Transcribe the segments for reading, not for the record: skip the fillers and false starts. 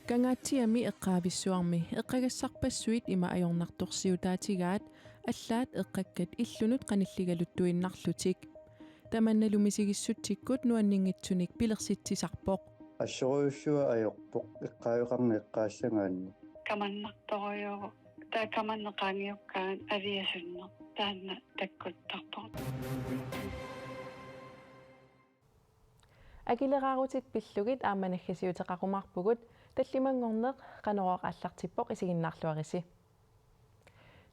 Kangaatiami eqqaavissuarmi eqqagassarpassuit ima ajornartorsiutaatigaat аллаат эққаккат иллунут қаниллигалуттуиннарлутик таманналумисигиссутсиккут нуаннингитсуник пилерситсисарпоқ ассоруйуссуа аёрпоқ эққаавеқарни эққаассангаанни каманнарторюу таа каманнеқаангиуккаан авиасуннер таанна таккуттарпоқ акилераарутит пиллугит ааманаггасиутеқақумарпугут таллимангорнеқ қанороқ аллартиппоқ исигиннаарлуариси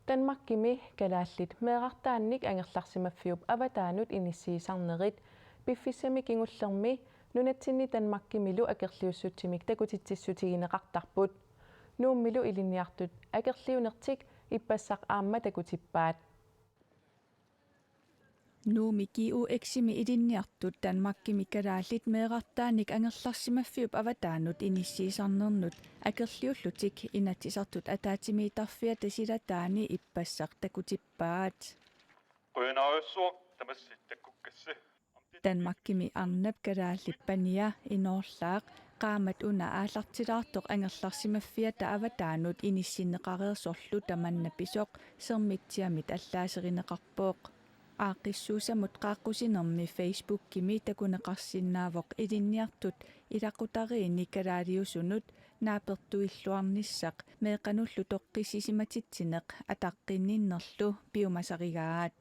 Danmarkimi kalaallit meeqartaannik angerlarsimaffiup avataanut inissiisarnerit piffissami kingullermi nunatsinni Danmarkimilu akerliussutsimik takutitsissutigineqartarput nuummilu ilinniartut akerliunertik ippassaq aamma takutippaat Nuumiki eksimi ilinniartut Danmarkimi kalaallit meeqartaannik angerlarsimaffiup avataanut inissiisarnernut akerliullutik inatisartut ataatimiitarfia tasilataani ippassaq takutippaat Qønaussuaq tamassittakkukkassi Danmarkimi arnap kalaallippania inorlaaq qaamat una aallartilaartoq angerlarsimaffiata avataanut inissinneqareersorlu tamannapisoq sermittiamit allaaserineqarpooq aaqissuusamut qaaqqusinermi Facebook-kimi takuneqarsinnaavoq ilinniartut ilaqutariini kalaaliusunut naapertuilluarnissaq meeqanullu toqqisisimatitsineq ataqqinninnerlu piumasarigaat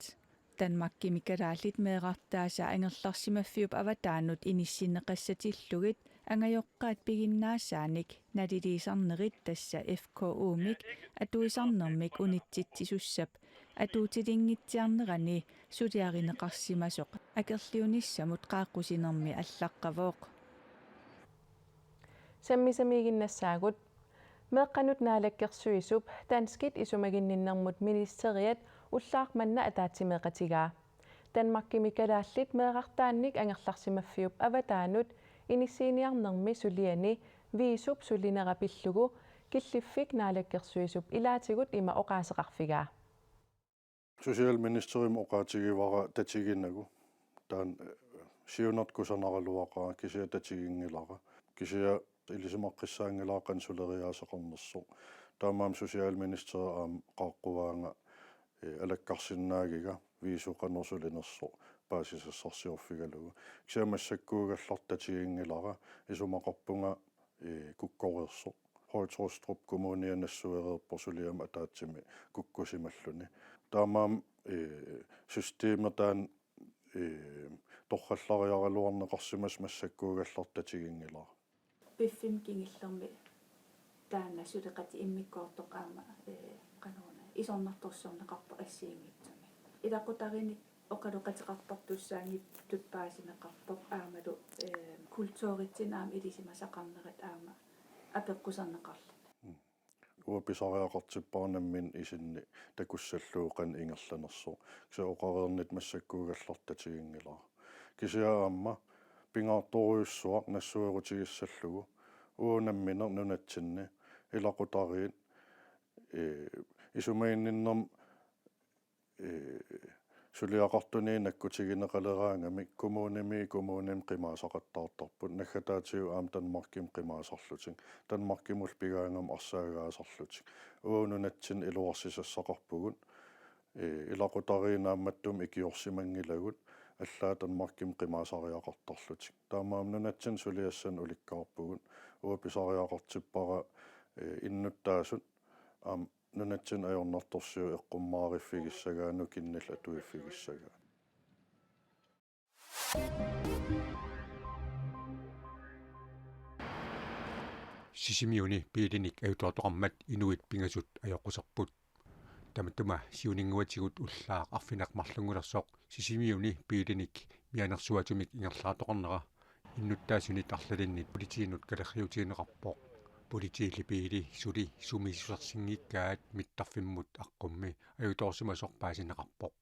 Danmarkimi kalaallit meeqartaasa angerlarsimaffiup avataanut inissinneqassatillugit angajoqqaat piginnaassaanik naliliisarnerit tassa FKU-mik atuisarnermik unitsitsisussap atuutilingitsiarnerani suliarineqarsimasoq akerliunissamut qaaqqusinermi allaqqavooq sammisamiginnasaagut meeqqanut naalakkersuisup danskit isumaginninnermut ministeriat ullaarmanna ataatimeeqatigaa Danmarkimi kalaallit meeqartaannik angerlarsimaffiup avataanut inissiiniarnermi suliani viisup sulinerapillugu killiffik naalakkersuisup ilaatigut ima oqaaseqarfigaa Socialministerium oqaatigivara tatiginnagu taan siunartkusarnaraluaqaa kisia tatigingilara kisia ilisimaqqissaangilaa qansuleriaaseqarnerso taamaam socialministerium qaaqquvaanga alakkarsinnaagiga viisuqanersulinerso paasisassarsiorfigalugu kisiamassakkuugallartatigingilara isumaqarpunga kukkoreerso Høje-Taastrup kommune nassuereerporsuliam ataatsimi kukkusimalluni taamaam systeemertaan torrallariaraluarneqarsimas massakkuugallartatigingilara piffim kingillermi taanna suleqati immikkoortoqaama qanuuna isornartorsorneqarpa assiingitsumi ilaqutarini oqaluqatiqartartussaangip tuppaasineqarpoq aamalu kultuuritsinaam ilisimasaqarnerat aama апеккусарнеқарли уаписариақартиппарнаммин исинни такуссаллууқан ингерланерсо киса оқареернит массаккуугаллартатигингилаа кисиаамма пингаарторуйуссуақ нассуерутигиссаллугу уунамминер нунатсинни илақутариит исумаиннерм сулиақартуни наккутигинеқалераангами коммуним қимаасақаттаартарпут наггатаатигу аам Danmarkим қимаасарлутик Danmarkимул пигаангам арсаагаасарлутик уунунатсин илуарсисассақарпугут илақутариинаамматтум икиорсимангилагут аллаа Danmarkим қимаасариақартарлутик таамаам нунатсин сулиассан уликкаарпугут уаписариақартиппара иннуттаасут аам нунатсин ajornartorsiu eqqummaariffigissaгаanu kinnall atuiffigissagaa Sisimiuni piilinik ajutuartoqarmat inuit pingasut ajoqqusarput tamattuma siuninguatigut ullaaq arfinaqmarlungulersoq sisimiuni piilinik mianersuatumik ingerlaartoqarnera innuttaasuni tarlalinnit politiinut kalerriutiineqarpoq politiilipiili suli sumisusarsingiikkaat mittarfimmut aqqummi ajutoorsimasorpaasineqarpoq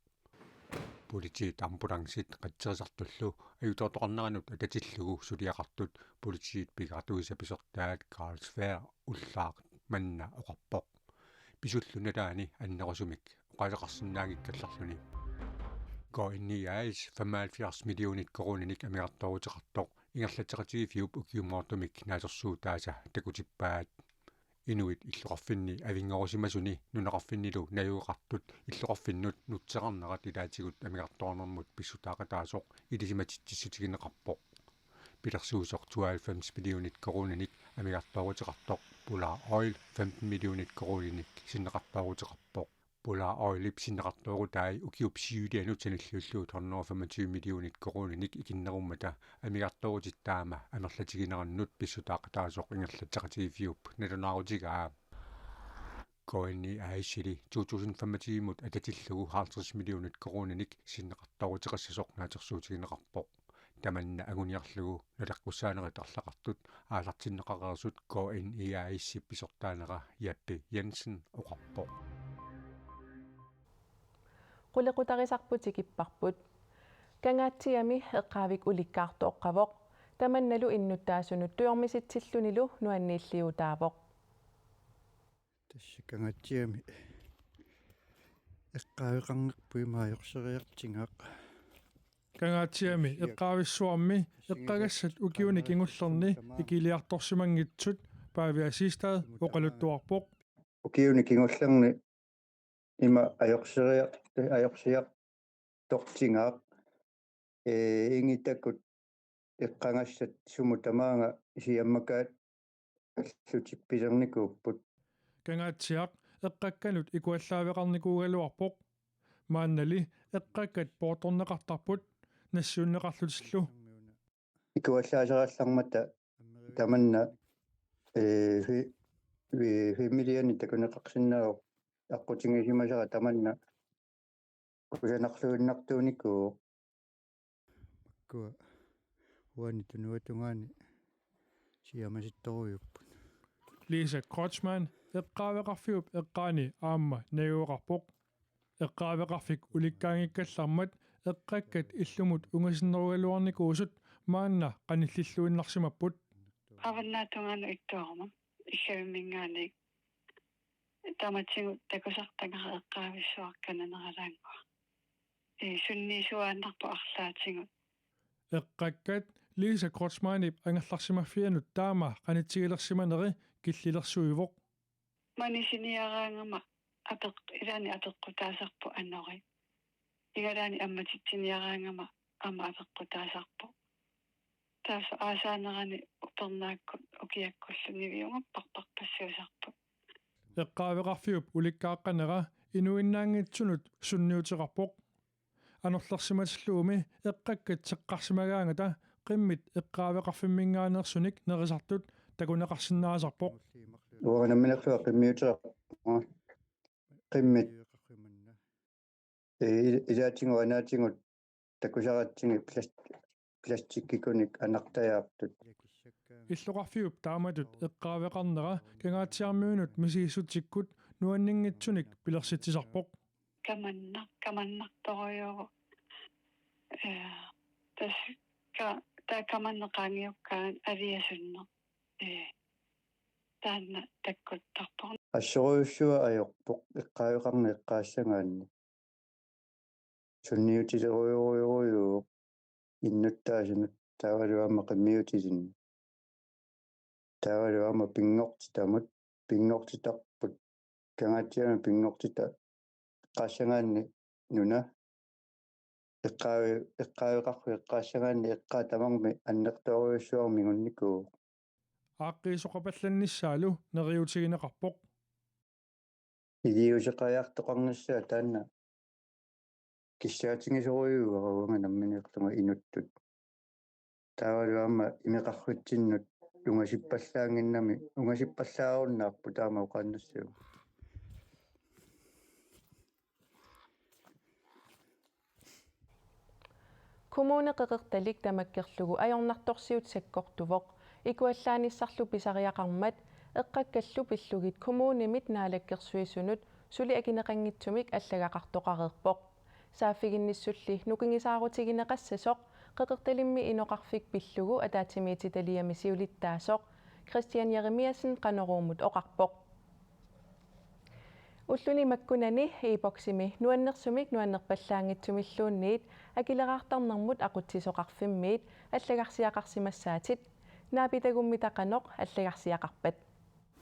politiit ambulanssit qatserisartullu ajutoortoqarneranut atatillugu suliaqartut politiit pigaartuisapisertaat Carlsberg ullaaq manna oqarpoq pisullunalaani annerusumik oqaleqarsinnaangikkallarluni går ind i 75 millioner coronanik amiartoruteqartoq ингерлатеқатигифиуп укиуммаортумик наасерсуутааса такутиппаат инуит иллоқарфинни авингорусимасуни нунеқарфиннилу наюеқартут иллоқарфиннут нутсеқарнерат илаатигут амигартуарнэрмут писсутаақатаасоқ илисиматитсигинеқарпоқ пилерсуусоқ 92 миллионит корунаник амигартуарутеқартоқ Polar Oil 15 миллионит коруниник синнеқартуарутеқарпоқ Polar Oil синнеқартуарутаи укиупсиулианут саниллууллуут 125 миллионит коруниник икиннеруммата амигартуарутиттаама амерлатигинераннут писсутаақатаасоқ ингерлатеқатигифиуп налунаарутигаа коинни аишили 2025-мут ататиллугу 50 миллионит коруниник синнеқартуарутеқассасоқ наатерсуутигинеқарпоқ таманна агуниарлугу налаққуссаанерит арлақартут аалартиннеқареерсут KNIAIC писортаанера Яппи Янсен оқарпоқ qullequtarisarputik ipparput kangaatiami eqqaavik ulikkaartoqqavoq tamannalu innuttaasunut tuyormisitsillunilu nuanniilliutaavoq тассикангаатсиами эққаавеқарнерпуи маajorсериартингаақ кангаатсиами эққаависсуарми эққагассат укиуни кингуллерни икилиарторсимангитсут паавиасистаад оқалуттуарпоқ укиуни кингуллерни има ajorsiaq тортингаақ ингитаккут эққангассат сумутамаанга исиаммакаат аллутиппилерникууппут кангаатсиақ эққакканут икуаллаавеқарникуугалуарпоқ мааннали эққаккат пооторнеқартарпут нассууннеқарлутиллу икуаллаасерааллармата таманна фимилиани такунеқарсиннао аққутингисимасера таманна кусанарлуиннартууникуу маккуа уани тунуатунгаани сиамаситторуйуппут Lisa Kreutzmann эққаавеқарфиуп эққаани аама наюоқарпоқ эққаавеқарфик уликкаангиккаллармат эққаккат иллумут унгасиннеругалуарникуусут маанна қаниллиллуиннарсимаппут аваннаатунгаана иттуарма иккавиммингаани таматсигу такусартангара эққаависсуаркананералаангуа суннисуааннарпу арлаатигу эққаккат Lisa Kreutzmanniп ангерларсимаффианут таама қанитсигилерсиманери киллилерсуивоқ манисиниараангама апеқ илаани апеққутаасарпу аннори игалаани амматитсиниараангама ама апеққутаасарпу тааса аасаанерани упернааккут укиаккуллунивиунгаппарпарпассуусарпу эққаавеқарфиуп уликкааққанера инуиннаангитсунут сунниутеқарпоқ анерлерсиматиллууми эққаккат сеққарсимагаангата қиммит эққаавеқарфиммингаанерсуник нерисартут такунеқарсинаасарпоқ уанамминерлуа қиммиутеа қиммит илаатингу анаатингут такусаратсинги пластиккикуник анартаяартут иллоқарфиуп тааматут эққаавеқарнера кангаатсиармиунут мисииссутиккут нуаннингитсуник пилерситсисарпоқ каманнарторуйору та каманнеқаангиуккаан авиасуннер таанна таккуттарпор ассоруйуссуа аёрпоқ эққаавеқарни эққаассангаанни сунниутилеруйоруйоруу иннуттаасинут таавалуама қиммиутилин таавалуама пингортитамут пингортитарпут кангаатиама пингортита эққаассангаанни нуна эққаавеқарфи эққаассангаанни эққаа тамарми аннертооруйуссуармигунникуу ааққиисоқапалланниссаалу нериутигинеқарпоқ илиусеқаjaartoqarnassаа таанна киссаатингисоруйуарауга намминерлунга инуттут таавалуама имеқаррутсиннут унгасиппаллаангиннами унгасиппаллааруннаарпу таама оқааннассуу Kommune qeqertalik tamakkerlugu ajornartorsiut sakkortuvoq ikuallaanisarlu pisariaqarmat eqqakkallu pillugit kommunimit naalakkersuisunut suli akineqanngitsumik allagaqartoqareerpoq saaffiginnissulli nukingisaarutiginaqqassasoq qeqertalimmi inoqarfik pillugu ataatimiititaliamisiulittaasoq Christian Jeremiasen qaneruumut oqarpoq уллуни маккунани ипоксими нуаннерсумик нуаннерпаллаангитсумиллуунниит акилераартарнэрмут aqutsisоqarfimmiit аллагарсиақарсимассаатит наапитагумми тақаноқ аллагарсиақарпат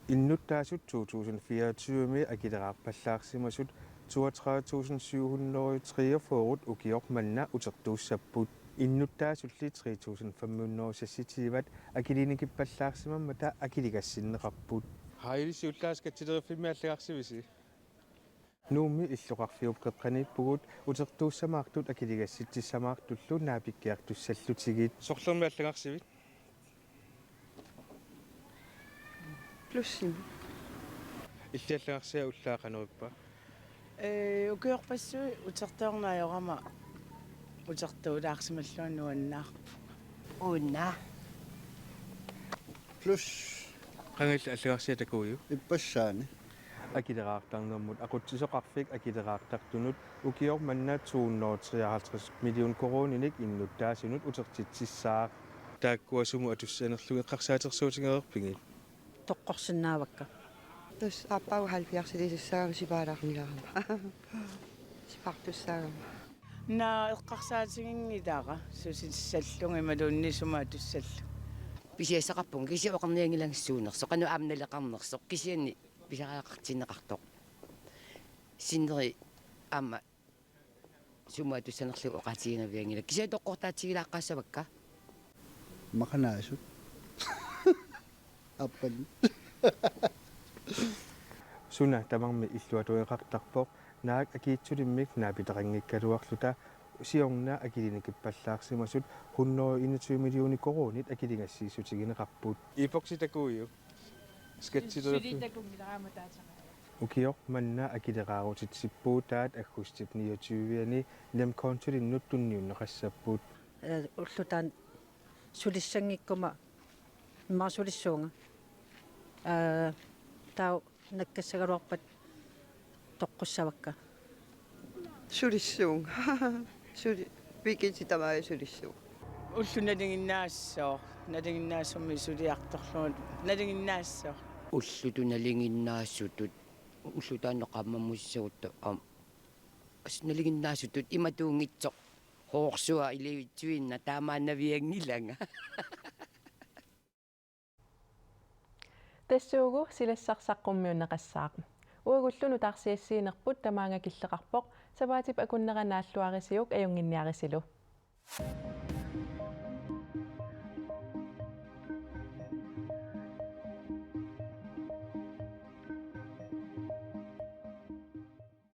иннуттаасут 2024 акилераарпаллаарсимасут 32743 укиорманна утертууссаппут иннуттаасулли 3500 сасситиват акилиникиппаллаарсимамма та акилигассиннеқарпут хаилисиуллааскатсилериффимми аллагарсивиси нууми иллоқарфиуп қеққаниппугут утертууссамаартут акилигасситсамаартуллу наапиккиартуссаллутигит сорлерми аллагарсивит плюссим иллиаллагарсиа уллаақанериппа укиорпассуи утертеорнаajorama утертуулаарсималлуаннуаннаарпу уунна плюс қангилла аллагарсиа такуйу иппассаани акилераартарнэрмут aqutsisоqarfik акилераартартунут укиорманна 253 миллион корониник иннуттаасунут утертитсissаа тааккуасуму атуссанерлуги эққарсаатерсуутингерерпингит тоққорсинаавакка тус аппау 70 сипаалаармилаарама сипартуссаагама на эққарсаатингингилаара сусиссаллунги малууннисума туссаллу писиасақарпун кисиоқарниангилангссуунерсо қану аамналеқарнерсо кисиани писариақартинеқартоқ синнери аама сума туссанерлугу оқатигинавиангила кисиатоққортаатигилааққассавакка маханаасут аппан суна тамарми иллуатуеқартарпоқ наак акиитсулиммик наапитерангиккалуарлута сиорна акилиникиппаллаарсимасут 121 миллиони коронит акилингассиисутигинеқарпут ипокситакуйу укиор манна акилераарутитсиппуутаат аггустип 29-ани лем консулиннут тунниуннеқассаппут уллутаан сулиссангиккума иммарсулиссуунга тау наккассагалуарпат тоққуссавакка сулиссуун сули викити тамаа сулиссуу уллуналингиннаассоо налингиннаассумми сулиарторлуут налингиннаассоо уллуту налингиннаассутут уллутаанеқаммамуссагутта налингиннаассутут иматуунгитсоқ хоорсуа иливитсуинна таамааннавиангиланга тассуугу силассарсаққуммиуннеқассаақ уагуллуну таарсиассиинерпут тамаанга киллеқарпоқ саваатип акуннеранааллуарисиук аюнгинниарисилу